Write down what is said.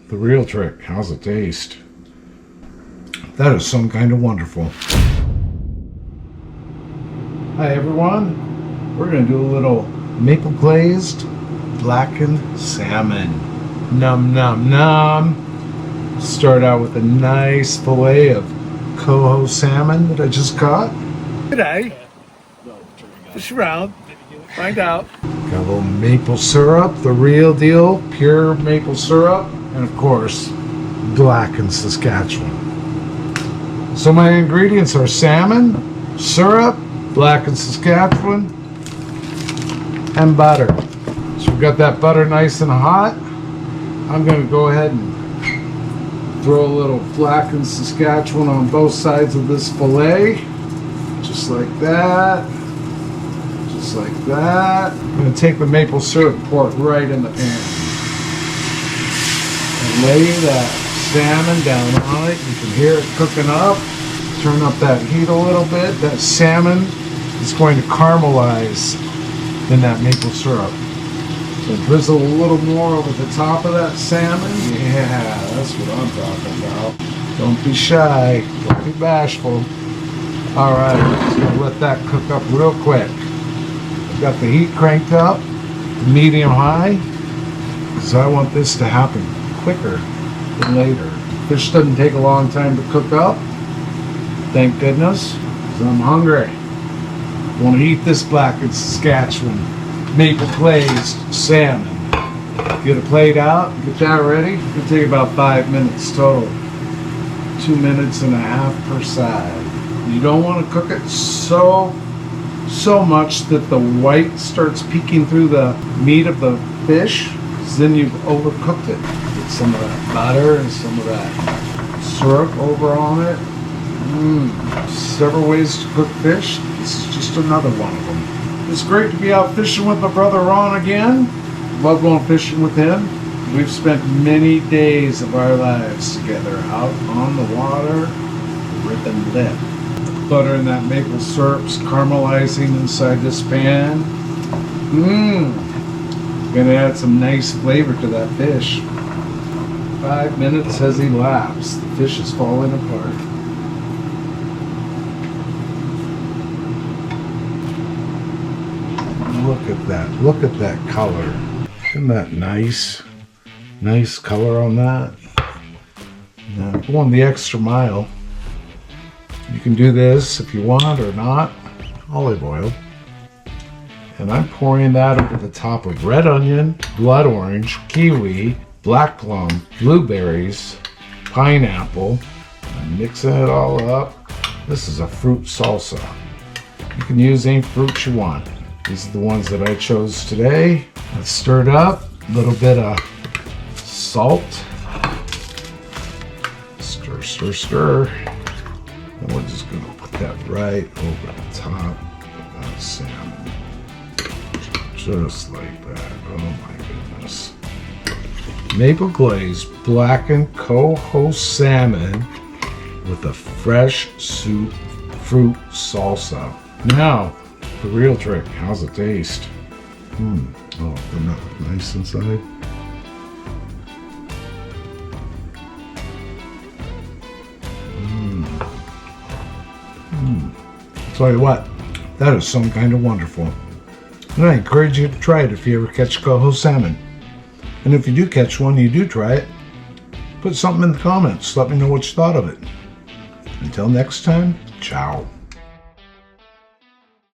The real trick. How's it taste? That is some kind of wonderful. Hi everyone. We're going to do a little maple glazed blackened salmon. Num num num. Start out with a nice fillet of coho salmon that I just caught. Today. Fish around. Find out. Got a little maple syrup, the real deal, pure maple syrup, and of course, blackened Saskatchewan. So my ingredients are salmon, syrup, blackened Saskatchewan, and butter. So we've got that butter nice and hot. I'm going to go ahead and throw a little blackened Saskatchewan on both sides of this fillet, just like that. Just like that. I'm going to take the maple syrup, pour it right in the pan. And lay that salmon down on it. You can hear it cooking up. Turn up that heat a little bit. That salmon is going to caramelize in that maple syrup. So drizzle a little more over the top of that salmon. Yeah, that's what I'm talking about. Don't be shy. Don't be bashful. Alright, just going to let that cook up real quick. Got the heat cranked up, medium high, because I want this to happen quicker than later. Fish doesn't take a long time to cook up, thank goodness, because I'm hungry. I want to eat this blackened Saskatchewan maple glazed salmon. Get a plate out, get that ready. It'll take about 5 minutes total. 2 minutes and a half per side. You don't want to cook it so much that the white starts peeking through the meat of the fish, because then you've overcooked it. Get some of that butter and some of that syrup over on it. Several ways to cook fish. This is just another one of them. It's great to be out fishing with my brother Ron again. Love going fishing with him. We've spent many days of our lives together out on the water, ripping lip. Butter and that maple syrup's caramelizing inside this pan. Gonna add some nice flavor to that fish. 5 minutes has elapsed. The fish is falling apart. Look at that. Look at that color. Isn't that nice? Nice color on that. Now, going the extra mile. You can do this if you want or not. Olive oil. And I'm pouring that over the top of red onion, blood orange, kiwi, black plum, blueberries, pineapple. I'm mixing it all up. This is a fruit salsa. You can use any fruit you want. These are the ones that I chose today. Let's stir it up. A little bit of salt. Stir, stir, stir. And we're just going to put that right over the top of that salmon. Just like that. Oh my goodness. Maple glazed blackened coho salmon with a fresh fruit salsa. Now, the real trick. How's it taste? Oh, doesn't that look nice inside? Tell you what, that is some kind of wonderful. And I encourage you to try it if you ever catch coho salmon. And if you do catch one, you do try it, put something in the comments. Let me know what you thought of it. Until next time, ciao.